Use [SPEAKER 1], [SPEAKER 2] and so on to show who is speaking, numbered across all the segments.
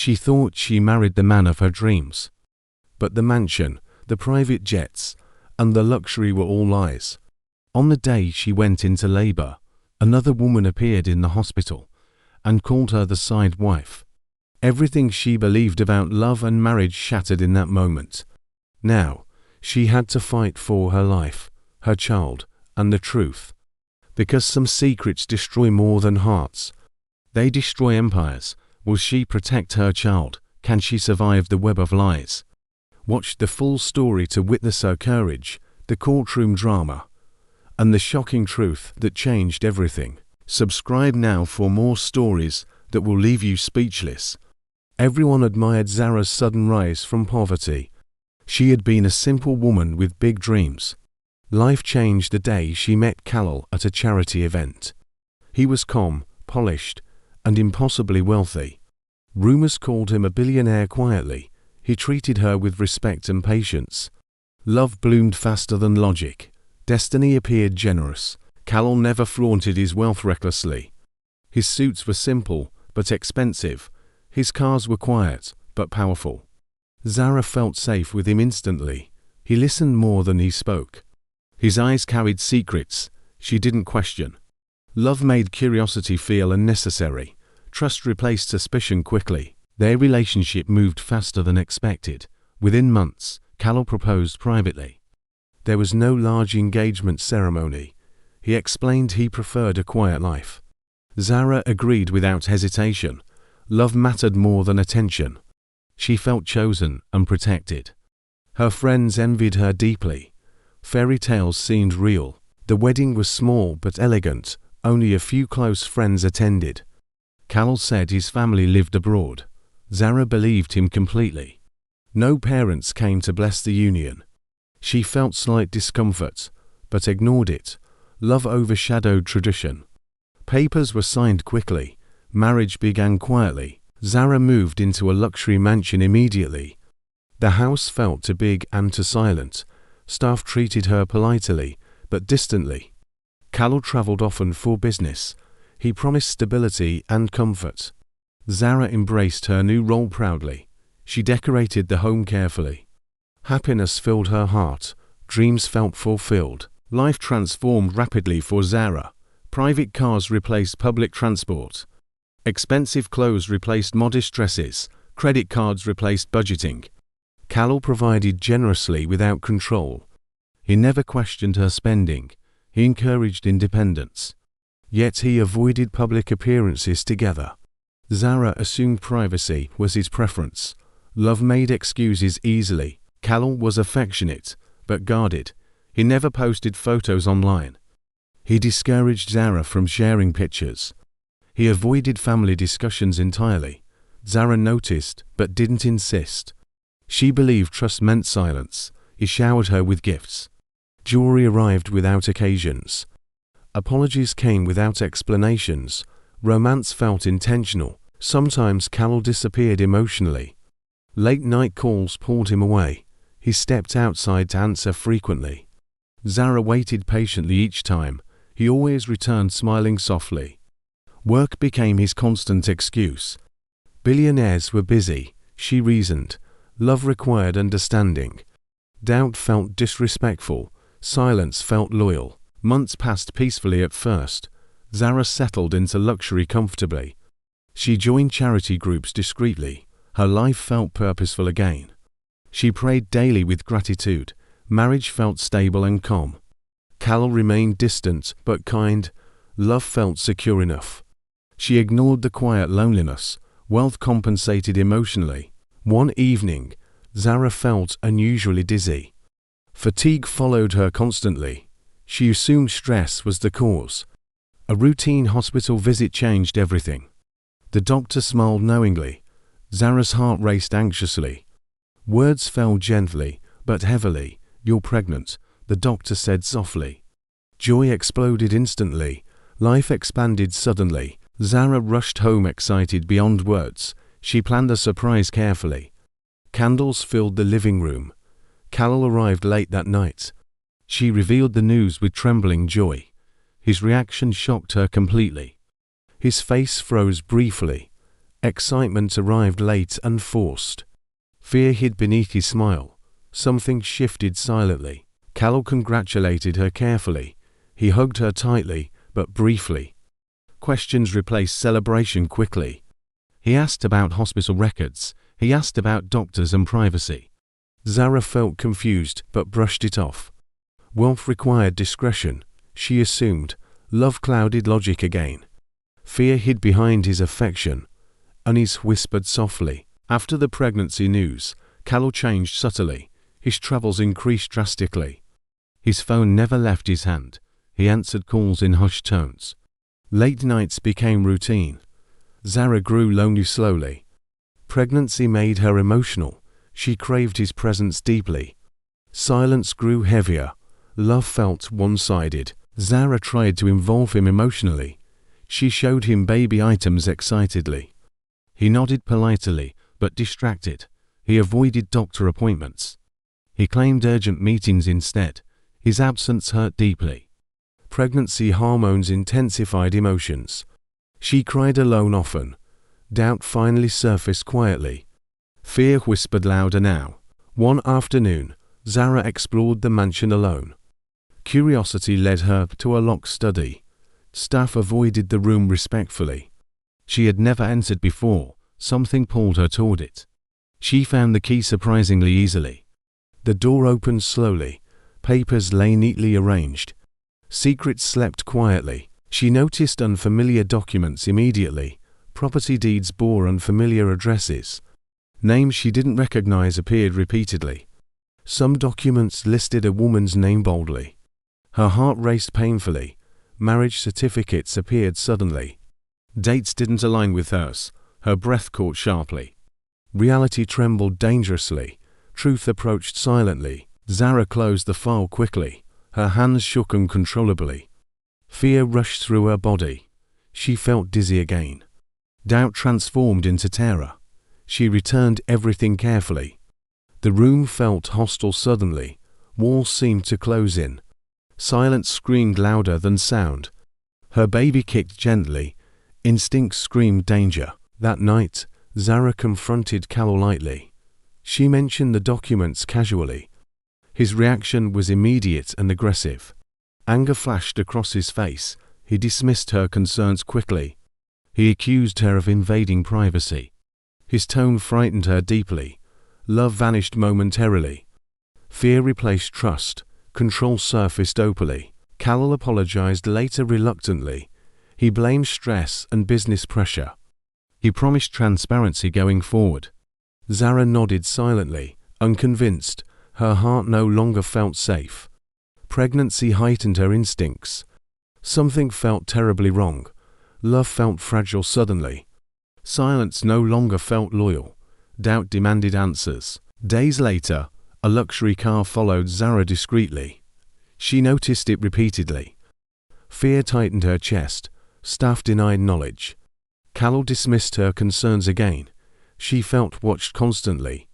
[SPEAKER 1] She thought she married the man of her dreams. But the mansion, the private jets, and the luxury were all lies. On the day she went into labor, another woman appeared in the hospital and called her the side wife. Everything she believed about love and marriage shattered in that moment. Now, she had to fight for her life, her child, and the truth. Because some secrets destroy more than hearts. They destroy empires. Will she protect her child? Can she survive the web of lies? Watch the full story to witness her courage, the courtroom drama, and the shocking truth that changed everything. Subscribe now for more stories that will leave you speechless. Everyone admired Zara's sudden rise from poverty. She had been a simple woman with big dreams. Life changed the day she met Khalil at a charity event. He was calm, polished, and impossibly wealthy. Rumors called him a billionaire quietly. He treated her with respect and patience. Love bloomed faster than logic. Destiny appeared generous. Khalil never flaunted his wealth recklessly. His suits were simple, but expensive. His cars were quiet, but powerful. Zara felt safe with him instantly. He listened more than he spoke. His eyes carried secrets she didn't question. Love made curiosity feel unnecessary. Trust replaced suspicion quickly. Their relationship moved faster than expected. Within months, Khalil proposed privately. There was no large engagement ceremony. He explained he preferred a quiet life. Zara agreed without hesitation. Love mattered more than attention. She felt chosen and protected. Her friends envied her deeply. Fairy tales seemed real. The wedding was small but elegant. Only a few close friends attended. Khalil said his family lived abroad. Zara believed him completely. No parents came to bless the union. She felt slight discomfort, but ignored it. Love overshadowed tradition. Papers were signed quickly. Marriage began quietly. Zara moved into a luxury mansion immediately. The house felt too big and too silent. Staff treated her politely, but distantly. Khalil traveled often for business. He promised stability and comfort. Zara embraced her new role proudly. She decorated the home carefully. Happiness filled her heart. Dreams felt fulfilled. Life transformed rapidly for Zara. Private cars replaced public transport. Expensive clothes replaced modest dresses. Credit cards replaced budgeting. Khalil provided generously without control. He never questioned her spending. He encouraged independence. Yet he avoided public appearances together. Zara assumed privacy was his preference. Love made excuses easily. Khalil was affectionate, but guarded. He never posted photos online. He discouraged Zara from sharing pictures. He avoided family discussions entirely. Zara noticed, but didn't insist. She believed trust meant silence. He showered her with gifts. Jewelry arrived without occasions. Apologies came without explanations. Romance felt intentional. Sometimes Khalil disappeared emotionally. Late-night calls pulled him away. He stepped outside to answer frequently. Zara waited patiently each time. He always returned smiling softly. Work became his constant excuse. Billionaires were busy, she reasoned. Love required understanding. Doubt felt disrespectful. Silence felt loyal. Months passed peacefully at first. Zara settled into luxury comfortably. She joined charity groups discreetly. Her life felt purposeful again. She prayed daily with gratitude. Marriage felt stable and calm. Khalil remained distant but kind. Love felt secure enough. She ignored the quiet loneliness. Wealth compensated emotionally. One evening, Zara felt unusually dizzy. Fatigue followed her constantly. She assumed stress was the cause. A routine hospital visit changed everything. The doctor smiled knowingly. Zara's heart raced anxiously. Words fell gently, but heavily. "You're pregnant," the doctor said softly. Joy exploded instantly. Life expanded suddenly. Zara rushed home excited beyond words. She planned a surprise carefully. Candles filled the living room. Khalil arrived late that night. She revealed the news with trembling joy. His reaction shocked her completely. His face froze briefly. Excitement arrived late and forced. Fear hid beneath his smile. Something shifted silently. Carol congratulated her carefully. He hugged her tightly, but briefly. Questions replaced celebration quickly. He asked about hospital records. He asked about doctors and privacy. Zara felt confused, but brushed it off. Wealth required discretion, she assumed. Love clouded logic again. Fear hid behind his affection. Unease whispered softly. After the pregnancy news, Carol changed subtly. His travels increased drastically. His phone never left his hand. He answered calls in hushed tones. Late nights became routine. Zara grew lonely slowly. Pregnancy made her emotional. She craved his presence deeply. Silence grew heavier. Love felt one-sided. Zara tried to involve him emotionally. She showed him baby items excitedly. He nodded politely, but distracted. He avoided doctor appointments. He claimed urgent meetings instead. His absence hurt deeply. Pregnancy hormones intensified emotions. She cried alone often. Doubt finally surfaced quietly. Fear whispered louder now. One afternoon, Zara explored the mansion alone. Curiosity led her to a locked study. Staff avoided the room respectfully. She had never entered before. Something pulled her toward it. She found the key surprisingly easily. The door opened slowly. Papers lay neatly arranged. Secrets slept quietly. She noticed unfamiliar documents immediately. Property deeds bore unfamiliar addresses. Names she didn't recognize appeared repeatedly. Some documents listed a woman's name boldly. Her heart raced painfully. Marriage certificates appeared suddenly. Dates didn't align with hers. Her breath caught sharply. Reality trembled dangerously. Truth approached silently. Zara closed the file quickly. Her hands shook uncontrollably. Fear rushed through her body. She felt dizzy again. Doubt transformed into terror. She returned everything carefully. The room felt hostile suddenly. Walls seemed to close in. Silence screamed louder than sound. Her baby kicked gently. Instinct screamed danger. That night, Zara confronted Carol lightly. She mentioned the documents casually. His reaction was immediate and aggressive. Anger flashed across his face. He dismissed her concerns quickly. He accused her of invading privacy. His tone frightened her deeply. Love vanished momentarily. Fear replaced trust. Control surfaced openly. Carol apologized later reluctantly. He blamed stress and business pressure. He promised transparency going forward. Zara nodded silently, unconvinced. Her heart no longer felt safe. Pregnancy heightened her instincts. Something felt terribly wrong. Love felt fragile suddenly. Silence no longer felt loyal. Doubt demanded answers. Days later, a luxury car followed Zara discreetly. She noticed it repeatedly. Fear tightened her chest. Staff denied knowledge. Carol dismissed her concerns again. She felt watched constantly.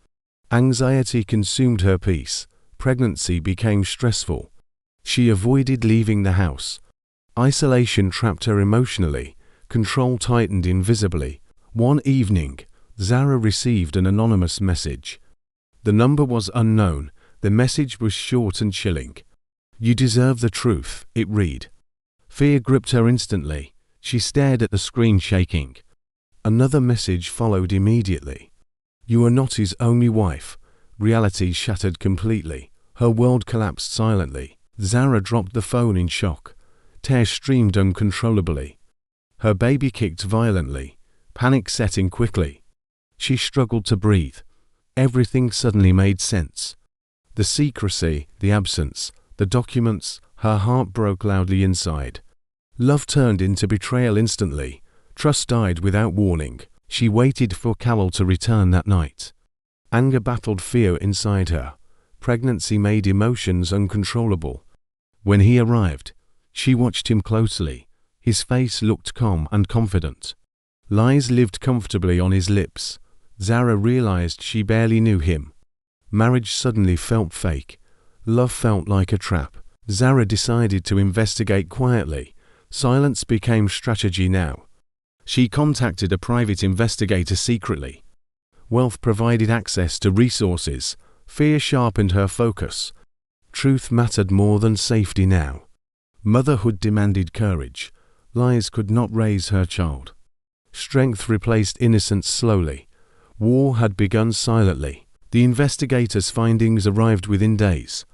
[SPEAKER 1] Anxiety consumed her peace. Pregnancy became stressful. She avoided leaving the house. Isolation trapped her emotionally. Control tightened invisibly. One evening, Zara received an anonymous message. The number was unknown. The message was short and chilling. "You deserve the truth," it read. Fear gripped her instantly. She stared at the screen shaking. Another message followed immediately. "You are not his only wife." Reality shattered completely. Her world collapsed silently. Zara dropped the phone in shock. Tears streamed uncontrollably. Her baby kicked violently. Panic set in quickly. She struggled to breathe. Everything suddenly made sense. The secrecy, the absence, the documents, her heart broke loudly inside. Love turned into betrayal instantly. Trust died without warning. She waited for Carol to return that night. Anger battled fear inside her. Pregnancy made emotions uncontrollable. When he arrived, she watched him closely. His face looked calm and confident. Lies lived comfortably on his lips. Zara realized she barely knew him. Marriage suddenly felt fake. Love felt like a trap. Zara decided to investigate quietly. Silence became strategy now. She contacted a private investigator secretly. Wealth provided access to resources. Fear sharpened her focus. Truth mattered more than safety now. Motherhood demanded courage. Lies could not raise her child. Strength replaced innocence slowly. War had begun silently. The investigators' findings arrived within days.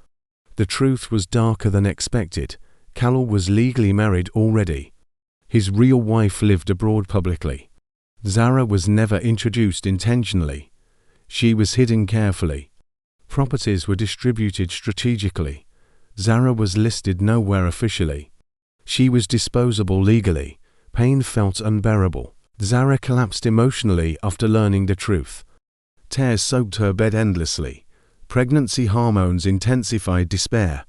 [SPEAKER 1] The truth was darker than expected. Callum was legally married already. His real wife lived abroad publicly. Zara was never introduced intentionally. She was hidden carefully. Properties were distributed strategically. Zara was listed nowhere officially. She was disposable legally. Pain felt unbearable. Zara collapsed emotionally after learning the truth. Tears soaked her bed endlessly. Pregnancy hormones intensified despair.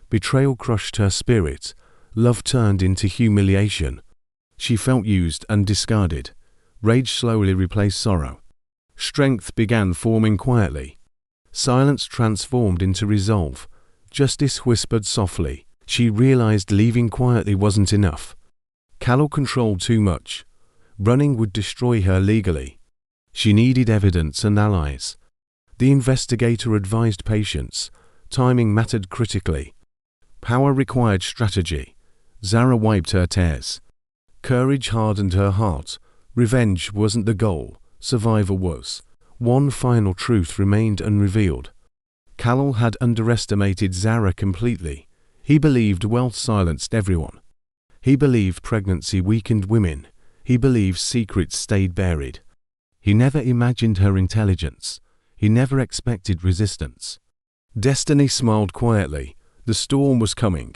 [SPEAKER 1] Betrayal crushed her spirit. Love turned into humiliation. She felt used and discarded. Rage slowly replaced sorrow. Strength began forming quietly. Silence transformed into resolve. Justice whispered softly. She realized leaving quietly wasn't enough. Callum controlled too much. Running would destroy her legally. She needed evidence and allies. The investigator advised patience. Timing mattered critically. Power required strategy. Zara wiped her tears. Courage hardened her heart. Revenge wasn't the goal. Survival was. One final truth remained unrevealed. Callum had underestimated Zara completely. He believed wealth silenced everyone. He believed pregnancy weakened women. He believed secrets stayed buried. He never imagined her intelligence. He never expected resistance. Destiny smiled quietly. The storm was coming,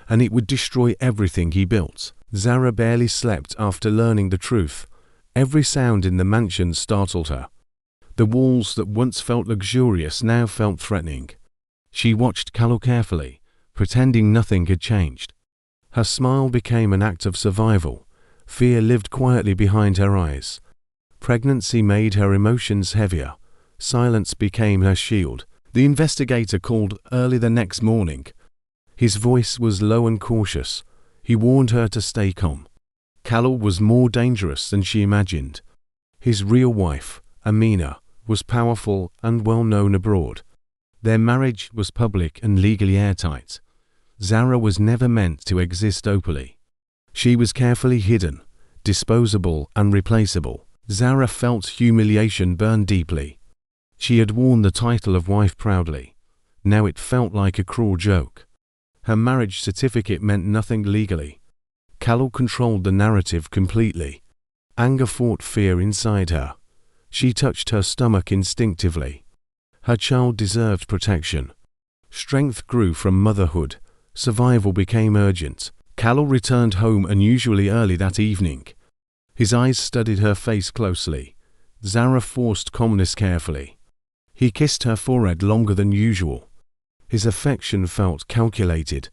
[SPEAKER 1] and it would destroy everything he built. Zara barely slept after learning the truth. Every sound in the mansion startled her. The walls that once felt luxurious now felt threatening. She watched Callum carefully, pretending nothing had changed. Her smile became an act of survival. Fear lived quietly behind her eyes. Pregnancy made her emotions heavier. Silence became her shield. The investigator called early the next morning. His voice was low and cautious. He warned her to stay calm. Callum was more dangerous than she imagined. His real wife, Amina, was powerful and well known abroad. Their marriage was public and legally airtight. Zara was never meant to exist openly. She was carefully hidden, disposable and replaceable. Zara felt humiliation burn deeply. She had worn the title of wife proudly. Now it felt like a cruel joke. Her marriage certificate meant nothing legally. Callum controlled the narrative completely. Anger fought fear inside her. She touched her stomach instinctively. Her child deserved protection. Strength grew from motherhood. Survival became urgent. Callum returned home unusually early that evening. His eyes studied her face closely. Zara forced calmness carefully. He kissed her forehead longer than usual. His affection felt calculated.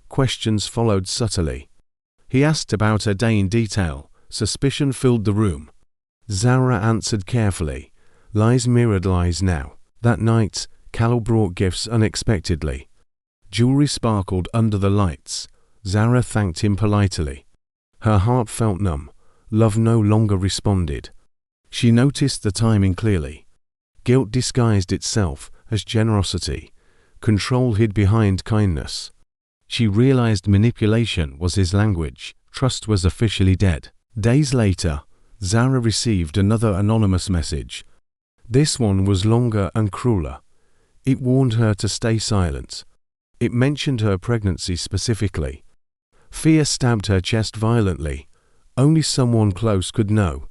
[SPEAKER 1] Questions followed subtly. He asked about her day in detail. Suspicion filled the room. Zara answered carefully. Lies mirrored lies now. That night, Callum brought gifts unexpectedly. Jewelry sparkled under the lights. Zara thanked him politely. Her heart felt numb. Love no longer responded. She noticed the timing clearly. Guilt disguised itself as generosity. Control hid behind kindness. She realized manipulation was his language. Trust was officially dead. Days later, Zara received another anonymous message. This one was longer and crueler. It warned her to stay silent. It mentioned her pregnancy specifically. Fear stabbed her chest violently. Only someone close could know.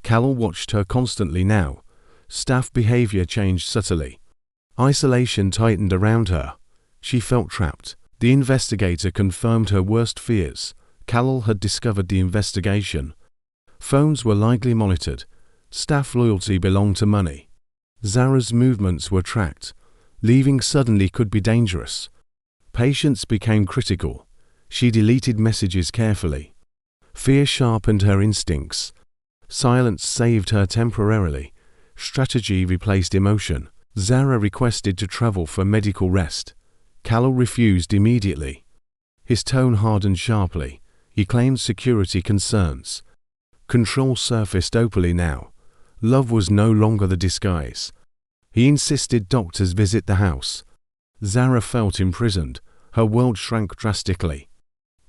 [SPEAKER 1] Callum watched her constantly now. Staff behavior changed subtly. Isolation tightened around her. She felt trapped. The investigator confirmed her worst fears. Callum had discovered the investigation. Phones were likely monitored. Staff loyalty belonged to money. Zara's movements were tracked. Leaving suddenly could be dangerous. Patience became critical. She deleted messages carefully. Fear sharpened her instincts. Silence saved her temporarily. Strategy replaced emotion. Zara requested to travel for medical rest. Callum refused immediately. His tone hardened sharply. He claimed security concerns. Control surfaced openly now. Love was no longer the disguise. He insisted doctors visit the house. Zara felt imprisoned. Her world shrank drastically.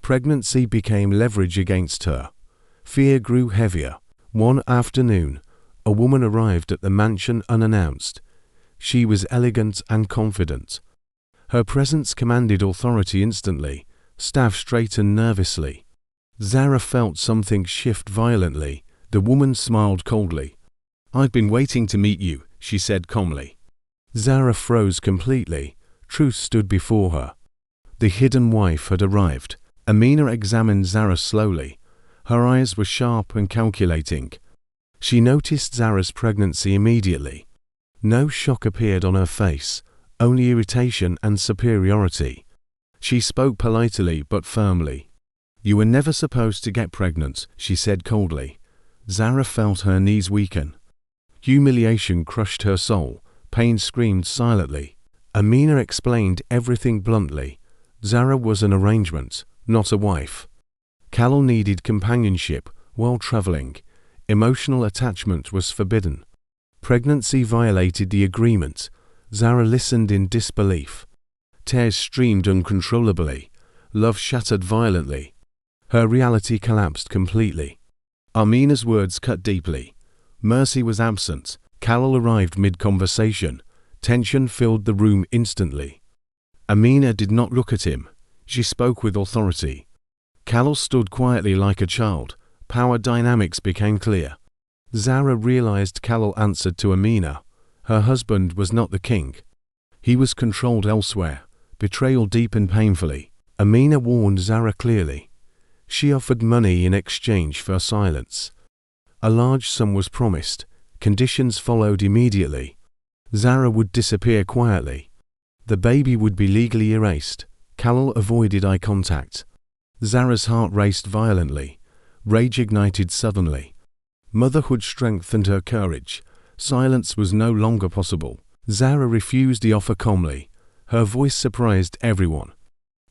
[SPEAKER 1] Pregnancy became leverage against her. Fear grew heavier. One afternoon, a woman arrived at the mansion unannounced. She was elegant and confident. Her presence commanded authority instantly. Staff straightened nervously. Zara felt something shift violently. The woman smiled coldly. "I've been waiting to meet you," she said calmly. Zara froze completely. Truth stood before her. The hidden wife had arrived. Amina examined Zara slowly. Her eyes were sharp and calculating. She noticed Zara's pregnancy immediately. No shock appeared on her face, only irritation and superiority. She spoke politely but firmly. "You were never supposed to get pregnant," she said coldly. Zara felt her knees weaken. Humiliation crushed her soul. Pain screamed silently. Amina explained everything bluntly. Zara was an arrangement, not a wife. Khalil needed companionship while traveling. Emotional attachment was forbidden. Pregnancy violated the agreement. Zara listened in disbelief. Tears streamed uncontrollably. Love shattered violently. Her reality collapsed completely. Amina's words cut deeply. Mercy was absent. Khalil arrived mid-conversation. Tension filled the room instantly. Amina did not look at him. She spoke with authority. Khalil stood quietly like a child. Power dynamics became clear. Zara realized Khalil answered to Amina. Her husband was not the king. He was controlled elsewhere. Betrayal deepened painfully. Amina warned Zara clearly. She offered money in exchange for silence. A large sum was promised. Conditions followed immediately. Zara would disappear quietly. The baby would be legally erased. Khalil avoided eye contact. Zara's heart raced violently. Rage ignited suddenly. Motherhood strengthened her courage. Silence was no longer possible. Zara refused the offer calmly. Her voice surprised everyone.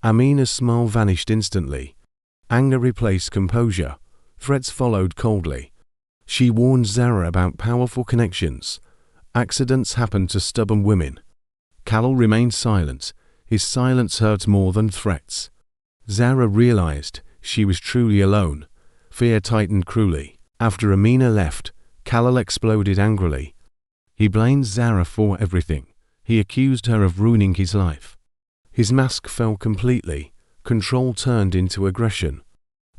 [SPEAKER 1] Amina's smile vanished instantly. Anger replaced composure. Threats followed coldly. She warned Zara about powerful connections. Accidents happened to stubborn women. Khalil remained silent. His silence hurt more than threats. Zara realized she was truly alone. Fear tightened cruelly. After Amina left, Khalil exploded angrily. He blamed Zara for everything. He accused her of ruining his life. His mask fell completely. Control turned into aggression.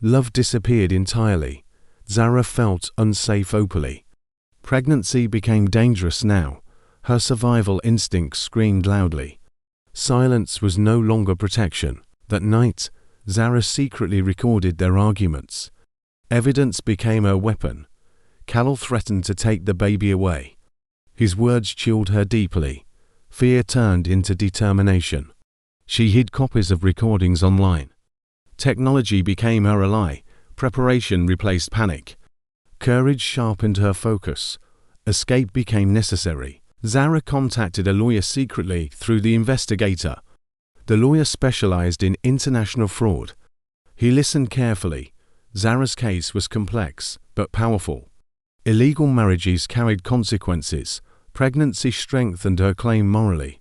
[SPEAKER 1] Love disappeared entirely. Zara felt unsafe openly. Pregnancy became dangerous now. Her survival instinct screamed loudly. Silence was no longer protection. That night, Zara secretly recorded their arguments. Evidence became her weapon. Khalil threatened to take the baby away. His words chilled her deeply. Fear turned into determination. She hid copies of recordings online. Technology became her ally. Preparation replaced panic. Courage sharpened her focus. Escape became necessary. Zara contacted a lawyer secretly through the investigator. The lawyer specialized in international fraud. He listened carefully. Zara's case was complex, but powerful. Illegal marriages carried consequences. Pregnancy strengthened her claim morally.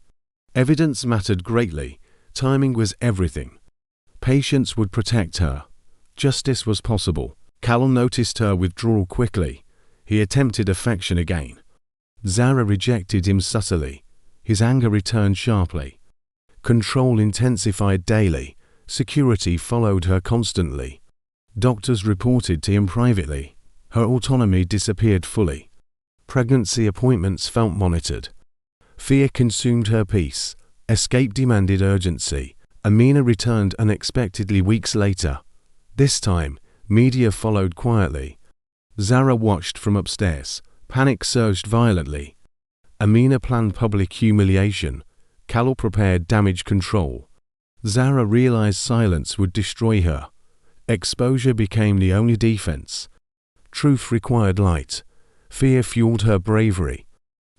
[SPEAKER 1] Evidence mattered greatly. Timing was everything. Patience would protect her. Justice was possible. Khalil noticed her withdrawal quickly. He attempted affection again. Zara rejected him subtly. His anger returned sharply. Control intensified daily. Security followed her constantly. Doctors reported to him privately. Her autonomy disappeared fully. Pregnancy appointments felt monitored. Fear consumed her peace. Escape demanded urgency. Amina returned unexpectedly weeks later. This time, media followed quietly. Zara watched from upstairs. Panic surged violently. Amina planned public humiliation. Khalil prepared damage control. Zara realized silence would destroy her. Exposure became the only defense. Truth required light. Fear fueled her bravery.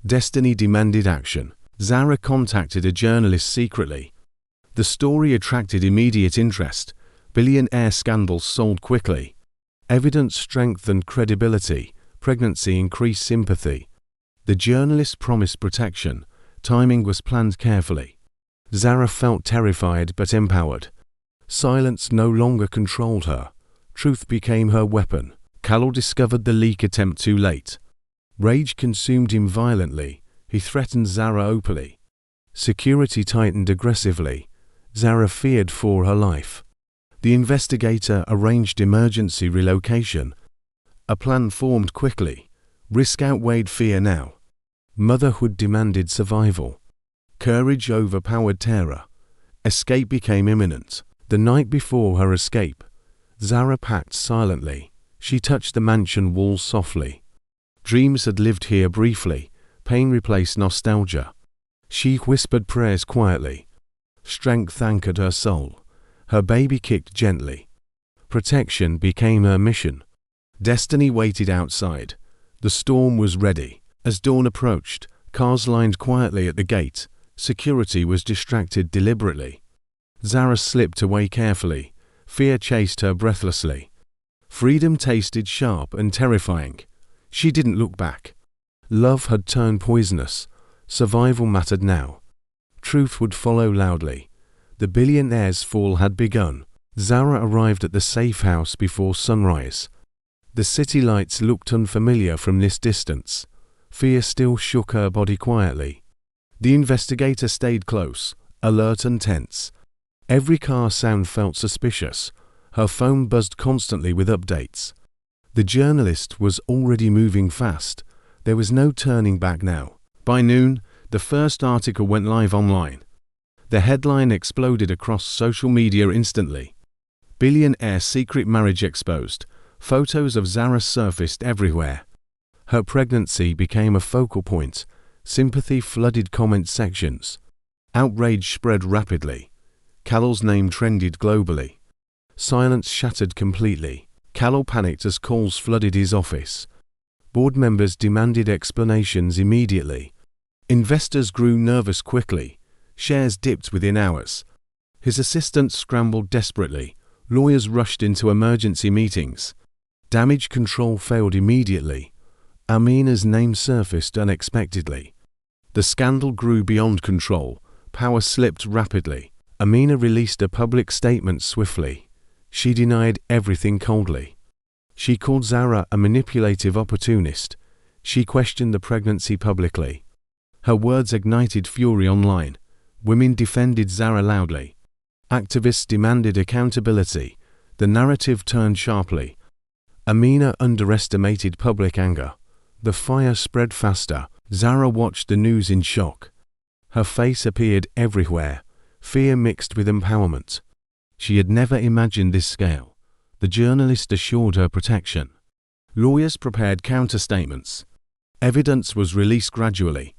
[SPEAKER 1] Destiny demanded action. Zara contacted a journalist secretly. The story attracted immediate interest. Billionaire scandals sold quickly. Evidence strengthened credibility, pregnancy increased sympathy. The journalist promised protection, timing was planned carefully. Zara felt terrified but empowered. Silence no longer controlled her. Truth became her weapon. Callum discovered the leak attempt too late. Rage consumed him violently. He threatened Zara openly. Security tightened aggressively. Zara feared for her life. The investigator arranged emergency relocation. A plan formed quickly. Risk outweighed fear now. Motherhood demanded survival. Courage overpowered terror. Escape became imminent. The night before her escape, Zara packed silently. She touched the mansion walls softly. Dreams had lived here briefly. Pain replaced nostalgia. She whispered prayers quietly. Strength anchored her soul. Her baby kicked gently. Protection became her mission. Destiny waited outside. The storm was ready. As dawn approached, cars lined quietly at the gate. Security was distracted deliberately. Zara slipped away carefully. Fear chased her breathlessly. Freedom tasted sharp and terrifying. She didn't look back. Love had turned poisonous. Survival mattered now. Truth would follow loudly. The billionaire's fall had begun. Zara arrived at the safe house before sunrise. The city lights looked unfamiliar from this distance. Fear still shook her body quietly. The investigator stayed close, alert and tense. Every car sound felt suspicious. Her phone buzzed constantly with updates. The journalist was already moving fast. There was no turning back now. By noon, the first article went live online. The headline exploded across social media instantly. Billionaire secret marriage exposed. Photos of Zara surfaced everywhere. Her pregnancy became a focal point. Sympathy flooded comment sections. Outrage spread rapidly. Callum's name trended globally. Silence shattered completely. Callum panicked as calls flooded his office. Board members demanded explanations immediately. Investors grew nervous quickly. Shares dipped within hours. His assistants scrambled desperately. Lawyers rushed into emergency meetings. Damage control failed immediately. Amina's name surfaced unexpectedly. The scandal grew beyond control. Power slipped rapidly. Amina released a public statement swiftly. She denied everything coldly. She called Zara a manipulative opportunist. She questioned the pregnancy publicly. Her words ignited fury online. Women defended Zara loudly. Activists demanded accountability. The narrative turned sharply. Amina underestimated public anger. The fire spread faster. Zara watched the news in shock. Her face appeared everywhere. Fear mixed with empowerment. She had never imagined this scale. The journalist assured her protection. Lawyers prepared counterstatements. Evidence was released gradually.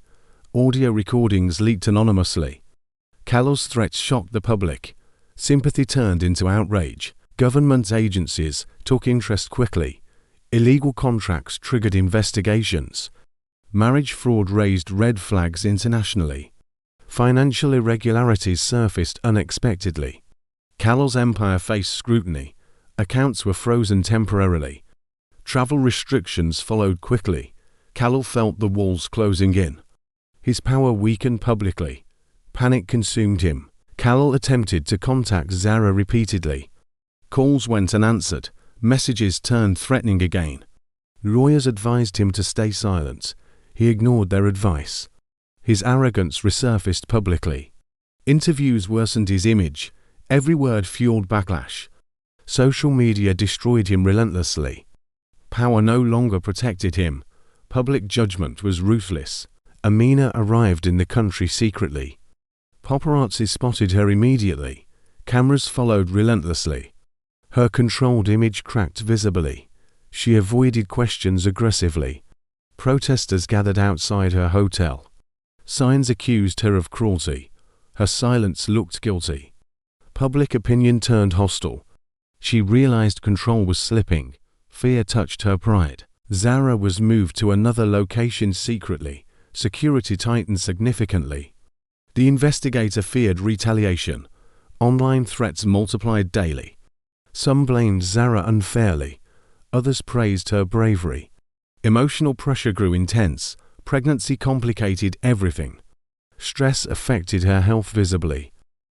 [SPEAKER 1] Audio recordings leaked anonymously. Callum's threats shocked the public. Sympathy turned into outrage. Government agencies took interest quickly. Illegal contracts triggered investigations. Marriage fraud raised red flags internationally. Financial irregularities surfaced unexpectedly. Callum's empire faced scrutiny. Accounts were frozen temporarily. Travel restrictions followed quickly. Callum felt the walls closing in. His power weakened publicly. Panic consumed him. Callum attempted to contact Zara repeatedly. Calls went unanswered. Messages turned threatening again. Lawyers advised him to stay silent. He ignored their advice. His arrogance resurfaced publicly. Interviews worsened his image. Every word fueled backlash. Social media destroyed him relentlessly. Power no longer protected him. Public judgment was ruthless. Amina arrived in the country secretly. Paparazzi spotted her immediately. Cameras followed relentlessly. Her controlled image cracked visibly. She avoided questions aggressively. Protesters gathered outside her hotel. Signs accused her of cruelty. Her silence looked guilty. Public opinion turned hostile. She realized control was slipping. Fear touched her pride. Zara was moved to another location secretly. Security tightened significantly. The investigator feared retaliation. Online threats multiplied daily. Some blamed Zara unfairly. Others praised her bravery. Emotional pressure grew intense. Pregnancy complicated everything. Stress affected her health visibly.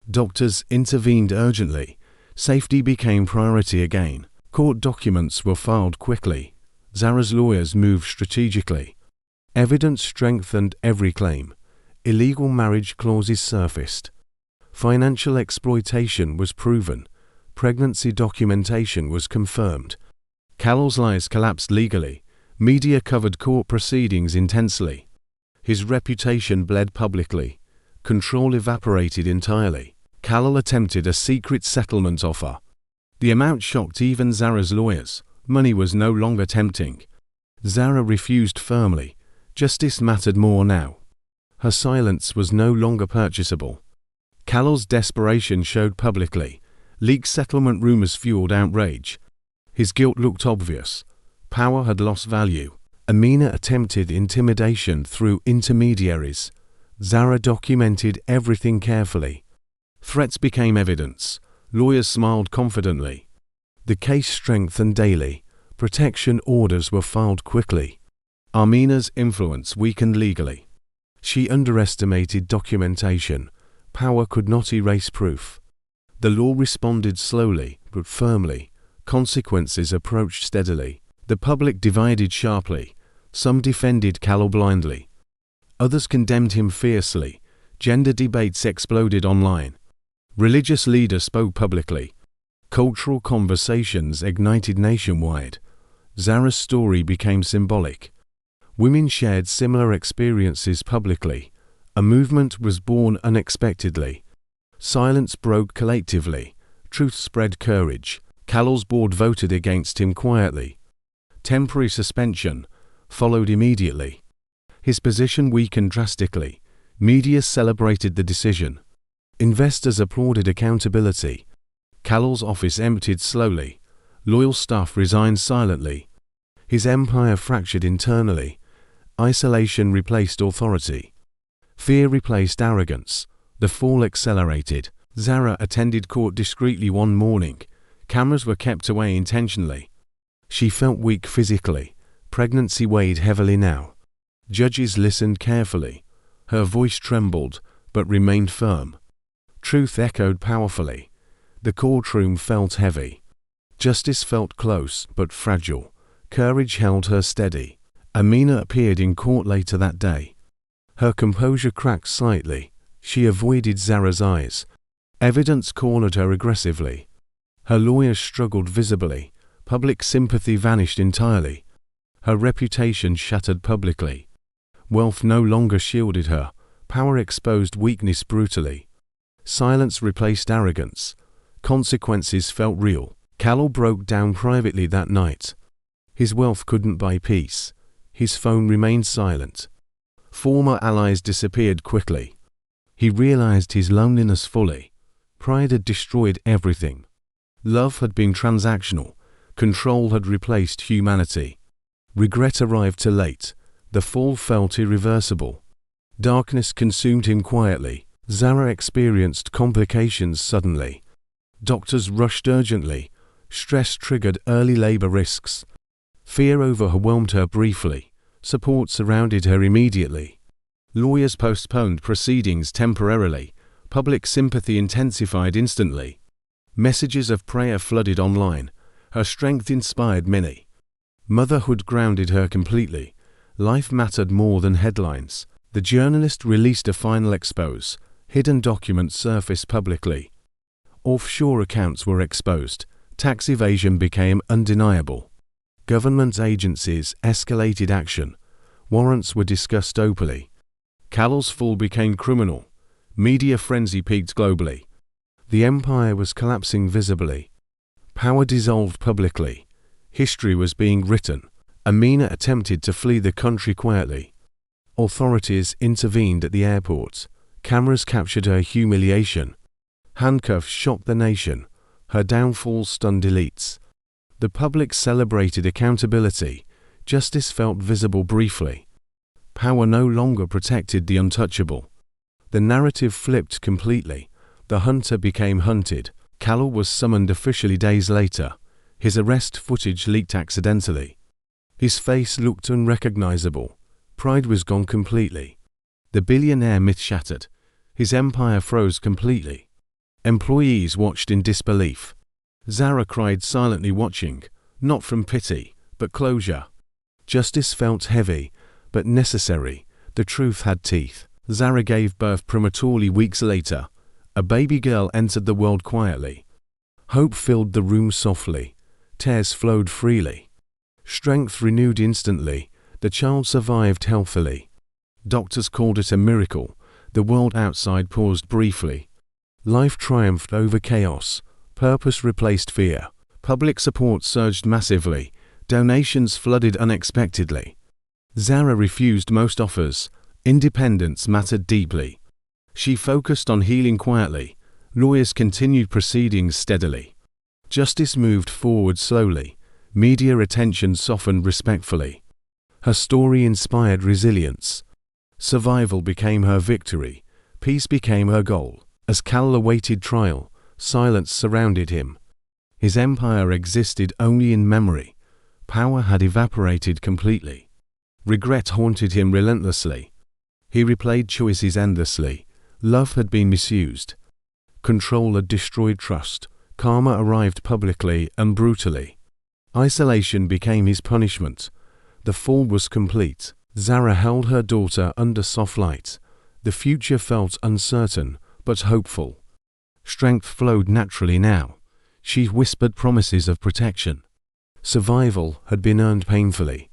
[SPEAKER 1] Doctors intervened urgently. Safety became priority again. Court documents were filed quickly. Zara's lawyers moved strategically. Evidence strengthened every claim. Illegal marriage clauses surfaced. Financial exploitation was proven. Pregnancy documentation was confirmed. Callow's lies collapsed legally. Media covered court proceedings intensely. His reputation bled publicly. Control evaporated entirely. Callow attempted a secret settlement offer. The amount shocked even Zara's lawyers. Money was no longer tempting. Zara refused firmly. Justice mattered more now. Her silence was no longer purchasable. Callow's desperation showed publicly. Leaked settlement rumors fueled outrage. His guilt looked obvious. Power had lost value. Amina attempted intimidation through intermediaries. Zara documented everything carefully. Threats became evidence. Lawyers smiled confidently. The case strengthened daily. Protection orders were filed quickly. Amina's influence weakened legally. She underestimated documentation. Power could not erase proof. The law responded slowly but firmly. Consequences approached steadily. The public divided sharply. Some defended Callow blindly. Others condemned him fiercely. Gender debates exploded online. Religious leaders spoke publicly. Cultural conversations ignited nationwide. Zara's story became symbolic. Women shared similar experiences publicly. A movement was born unexpectedly. Silence broke collectively. Truth spread courage. Callow's board voted against him quietly. Temporary suspension followed immediately. His position weakened drastically. Media celebrated the decision. Investors applauded accountability. Callow's office emptied slowly. Loyal staff resigned silently. His empire fractured internally. Isolation replaced authority. Fear replaced arrogance. The fall accelerated. Zara attended court discreetly one morning. Cameras were kept away intentionally. She felt weak physically. Pregnancy weighed heavily now. Judges listened carefully. Her voice trembled, but remained firm. Truth echoed powerfully. The courtroom felt heavy. Justice felt close, but fragile. Courage held her steady. Amina appeared in court later that day. Her composure cracked slightly. She avoided Zara's eyes. Evidence cornered her aggressively. Her lawyers struggled visibly. Public sympathy vanished entirely. Her reputation shattered publicly. Wealth no longer shielded her. Power exposed weakness brutally. Silence replaced arrogance. Consequences felt real. Callow broke down privately that night. His wealth couldn't buy peace. His phone remained silent. Former allies disappeared quickly. He realized his loneliness fully. Pride had destroyed everything. Love had been transactional. Control had replaced humanity. Regret arrived too late. The fall felt irreversible. Darkness consumed him quietly. Zara experienced complications suddenly. Doctors rushed urgently. Stress triggered early labor risks. Fear overwhelmed her briefly. Support surrounded her immediately. Lawyers postponed proceedings temporarily. Public sympathy intensified instantly. Messages of prayer flooded online. Her strength inspired many. Motherhood grounded her completely. Life mattered more than headlines. The journalist released a final expose. Hidden documents surfaced publicly. Offshore accounts were exposed. Tax evasion became undeniable. Government agencies escalated action. Warrants were discussed openly. Callow's fall became criminal. Media frenzy peaked globally. The empire was collapsing visibly. Power dissolved publicly. History was being written. Amina attempted to flee the country quietly. Authorities intervened at the airport. Cameras captured her humiliation. Handcuffs shocked the nation. Her downfall stunned elites. The public celebrated accountability. Justice felt visible briefly. Power no longer protected the untouchable. The narrative flipped completely. The hunter became hunted. Callow was summoned officially days later. His arrest footage leaked accidentally. His face looked unrecognizable. Pride was gone completely. The billionaire myth shattered. His empire froze completely. Employees watched in disbelief. Zara cried silently watching, not from pity, but closure. Justice felt heavy, but necessary. The truth had teeth. Zara gave birth prematurely weeks later. A baby girl entered the world quietly. Hope filled the room softly. Tears flowed freely. Strength renewed instantly. The child survived healthily. Doctors called it a miracle. The world outside paused briefly. Life triumphed over chaos. Purpose replaced fear. Public support surged massively. Donations flooded unexpectedly. Zara refused most offers. Independence mattered deeply. She focused on healing quietly. Lawyers continued proceedings steadily. Justice moved forward slowly. Media attention softened respectfully. Her story inspired resilience. Survival became her victory. Peace became her goal. As Cal awaited trial, silence surrounded him. His empire existed only in memory. Power had evaporated completely. Regret haunted him relentlessly. He replayed choices endlessly. Love had been misused. Control had destroyed trust. Karma arrived publicly and brutally. Isolation became his punishment. The fall was complete. Zara held her daughter under soft light. The future felt uncertain, but hopeful. Strength flowed naturally now. She whispered promises of protection. Survival had been earned painfully.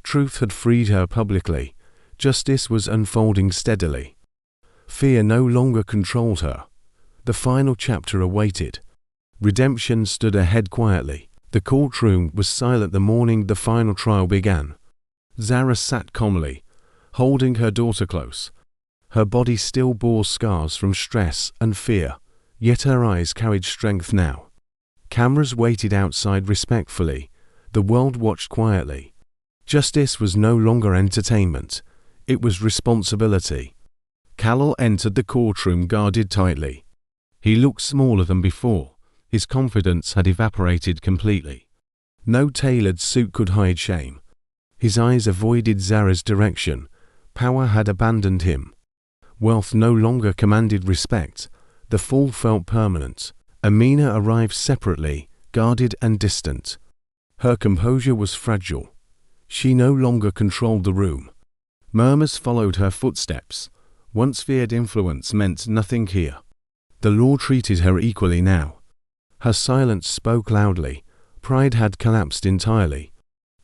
[SPEAKER 1] Truth had freed her publicly. Justice was unfolding steadily. Fear no longer controlled her. The final chapter awaited. Redemption stood ahead quietly. The courtroom was silent the morning the final trial began. Zara sat calmly, holding her daughter close. Her body still bore scars from stress and fear, yet her eyes carried strength now. Cameras waited outside respectfully. The world watched quietly. Justice was no longer entertainment. It was responsibility. Callel entered the courtroom guarded tightly. He looked smaller than before. His confidence had evaporated completely. No tailored suit could hide shame. His eyes avoided Zara's direction. Power had abandoned him. Wealth no longer commanded respect. The fall felt permanent. Amina arrived separately, guarded and distant. Her composure was fragile. She no longer controlled the room. Murmurs followed her footsteps. Once feared influence meant nothing here. The law treated her equally now. Her silence spoke loudly. Pride had collapsed entirely.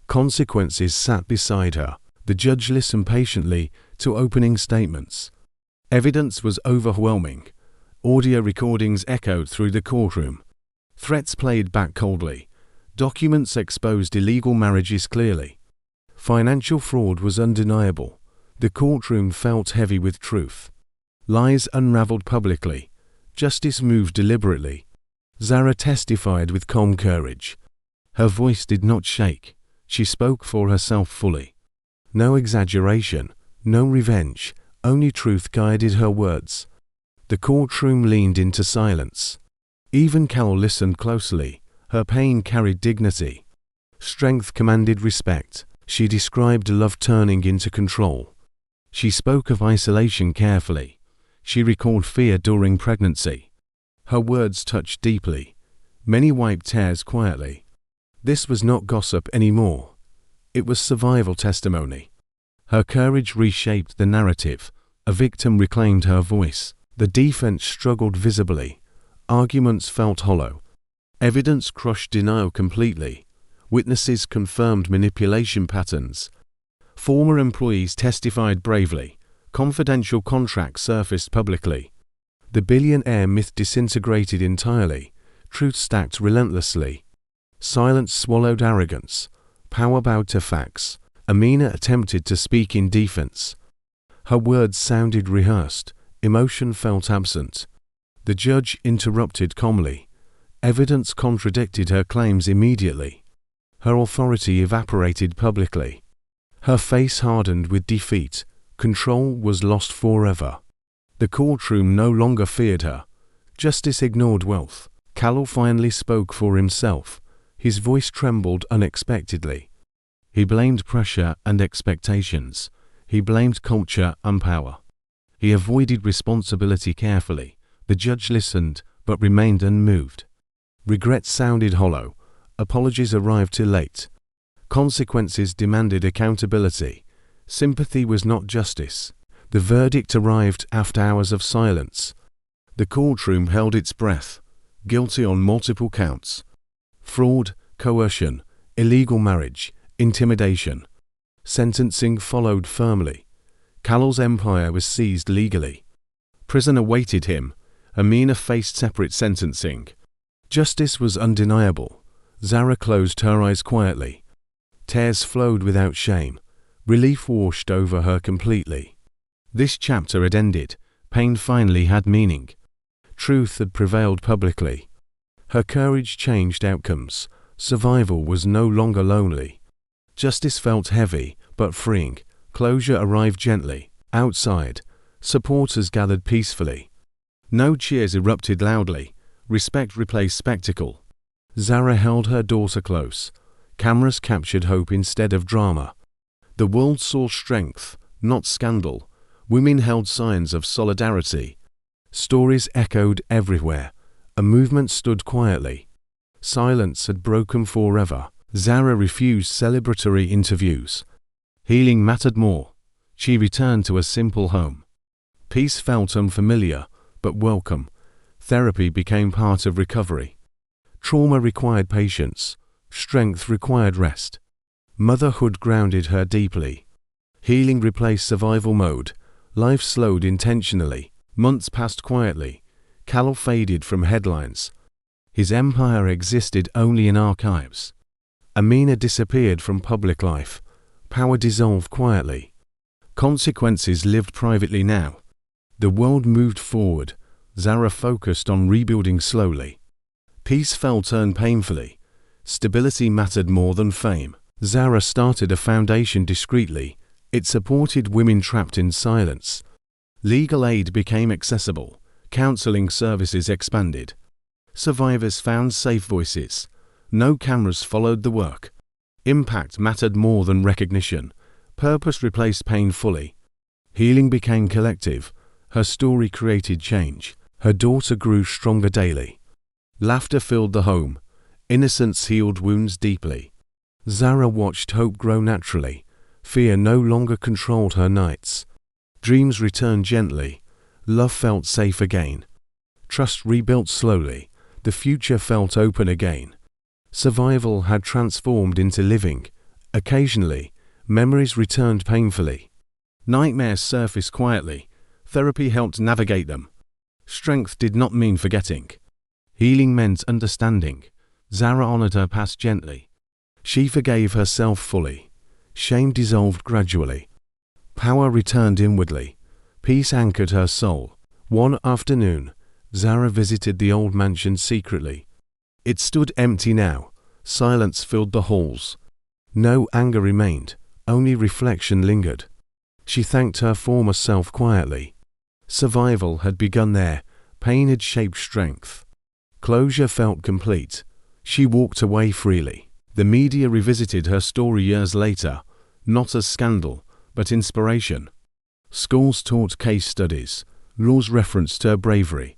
[SPEAKER 1] Consequences sat beside her. The judge listened patiently to opening statements. Evidence was overwhelming. Audio recordings echoed through the courtroom. Threats played back coldly. Documents exposed illegal marriages clearly. Financial fraud was undeniable. The courtroom felt heavy with truth. Lies unraveled publicly. Justice moved deliberately. Zara testified with calm courage. Her voice did not shake. She spoke for herself fully. No exaggeration, no revenge, only truth guided her words. The courtroom leaned into silence. Even Cal listened closely. Her pain carried dignity. Strength commanded respect. She described love turning into control. She spoke of isolation carefully. She recalled fear during pregnancy. Her words touched deeply. Many wiped tears quietly. This was not gossip anymore. It was survival testimony. Her courage reshaped the narrative. A victim reclaimed her voice. The defense struggled visibly. Arguments felt hollow. Evidence crushed denial completely. Witnesses confirmed manipulation patterns. Former employees testified bravely. Confidential contracts surfaced publicly. The billionaire myth disintegrated entirely. Truth stacked relentlessly. Silence swallowed arrogance. Power bowed to facts. Amina attempted to speak in defense. Her words sounded rehearsed. Emotion felt absent. The judge interrupted calmly. Evidence contradicted her claims immediately. Her authority evaporated publicly. Her face hardened with defeat. Control was lost forever. The courtroom no longer feared her. Justice ignored wealth. Callel finally spoke for himself. His voice trembled unexpectedly. He blamed pressure and expectations. He blamed culture and power. He avoided responsibility carefully. The judge listened, but remained unmoved. Regret sounded hollow. Apologies arrived too late. Consequences demanded accountability. Sympathy was not justice. The verdict arrived after hours of silence. The courtroom held its breath. Guilty on multiple counts. Fraud, coercion, illegal marriage, intimidation. Sentencing followed firmly. Callow's empire was seized legally. Prison awaited him. Amina faced separate sentencing. Justice was undeniable. Zara closed her eyes quietly. Tears flowed without shame. Relief washed over her completely. This chapter had ended. Pain finally had meaning. Truth had prevailed publicly. Her courage changed outcomes. Survival was no longer lonely. Justice felt heavy, but freeing. Closure arrived gently. Outside, supporters gathered peacefully. No cheers erupted loudly. Respect replaced spectacle. Zara held her daughter close. Cameras captured hope instead of drama. The world saw strength, not scandal. Women held signs of solidarity. Stories echoed everywhere. A movement stood quietly. Silence had broken forever. Zara refused celebratory interviews. Healing mattered more. She returned to a simple home. Peace felt unfamiliar, but welcome. Therapy became part of recovery. Trauma required patience. Strength required rest. Motherhood grounded her deeply. Healing replaced survival mode. Life slowed intentionally. Months passed quietly. Callow faded from headlines. His empire existed only in archives. Amina disappeared from public life. Power dissolved quietly. Consequences lived privately now. The world moved forward. Zara focused on rebuilding slowly. Peace felt earned painfully. Stability mattered more than fame. Zara started a foundation discreetly. It supported women trapped in silence. Legal aid became accessible. Counseling services expanded. Survivors found safe voices. No cameras followed the work. Impact mattered more than recognition. Purpose replaced pain fully. Healing became collective. Her story created change. Her daughter grew stronger daily. Laughter filled the home. Innocence healed wounds deeply. Zara watched hope grow naturally. Fear no longer controlled her nights. Dreams returned gently. Love felt safe again. Trust rebuilt slowly. The future felt open again. Survival had transformed into living. Occasionally, memories returned painfully. Nightmares surfaced quietly. Therapy helped navigate them. Strength did not mean forgetting. Healing meant understanding. Zara honored her past gently. She forgave herself fully. Shame dissolved gradually. Power returned inwardly. Peace anchored her soul. One afternoon, Zara visited the old mansion secretly. It stood empty now. Silence filled the halls. No anger remained. Only reflection lingered. She thanked her former self quietly. Survival had begun there. Pain had shaped strength. Closure felt complete. She walked away freely. The media revisited her story years later, not as scandal, but inspiration. Schools taught case studies. Laws referenced her bravery.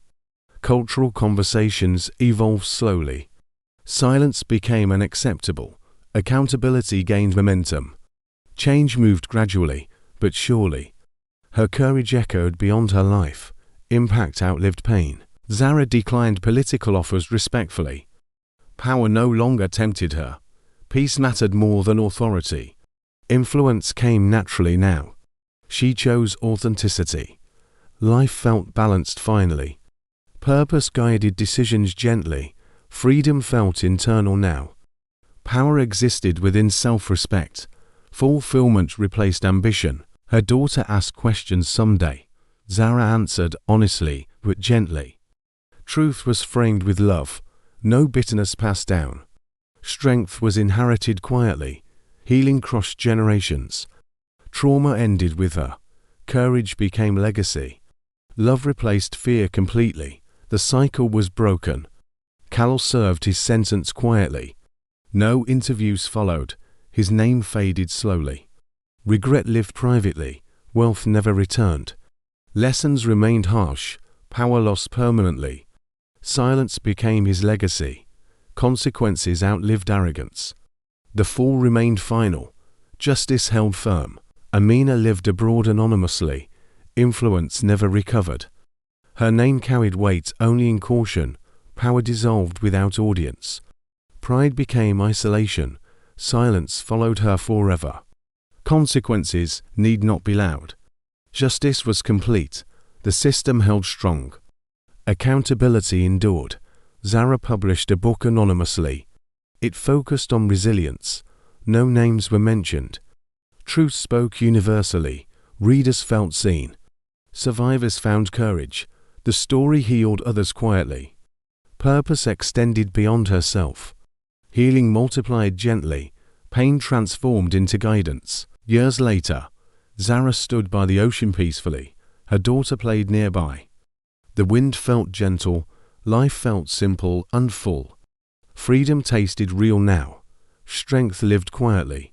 [SPEAKER 1] Cultural conversations evolved slowly. Silence became unacceptable. Accountability gained momentum. Change moved gradually, but surely. Her courage echoed beyond her life. Impact outlived pain. Zara declined political offers respectfully. Power no longer tempted her. Peace mattered more than authority. Influence came naturally now. She chose authenticity. Life felt balanced finally. Purpose guided decisions gently. Freedom felt internal now. Power existed within self-respect. Fulfillment replaced ambition. Her daughter asked questions someday. Zara answered honestly, but gently. Truth was framed with love. No bitterness passed down. Strength was inherited quietly. Healing crossed generations. Trauma ended with her. Courage became legacy. Love replaced fear completely. The cycle was broken. Callow served his sentence quietly. No interviews followed. His name faded slowly. Regret lived privately. Wealth never returned. Lessons remained harsh. Power lost permanently. Silence became his legacy. Consequences outlived arrogance. The fall remained final. Justice held firm. Amina lived abroad anonymously. Influence never recovered. Her name carried weight only in caution. Power dissolved without audience. Pride became isolation. Silence followed her forever. Consequences need not be loud. Justice was complete. The system held strong. Accountability endured. Zara published a book anonymously. It focused on resilience. No names were mentioned. Truth spoke universally. Readers felt seen. Survivors found courage. The story healed others quietly. Purpose extended beyond herself. Healing multiplied gently. Pain transformed into guidance. Years later, Zara stood by the ocean peacefully. Her daughter played nearby. The wind felt gentle. Life felt simple and full. Freedom tasted real now. Strength lived quietly.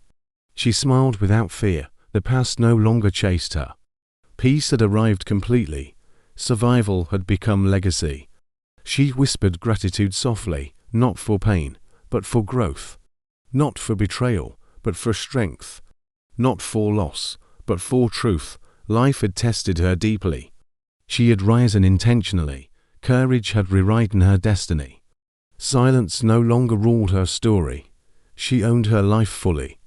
[SPEAKER 1] She smiled without fear. The past no longer chased her. Peace had arrived completely. Survival had become legacy. She whispered gratitude softly, not for pain, but for growth. Not for betrayal, but for strength. Not for loss, but for truth. Life had tested her deeply. She had risen intentionally. Courage had rewritten her destiny. Silence no longer ruled her story. She owned her life fully.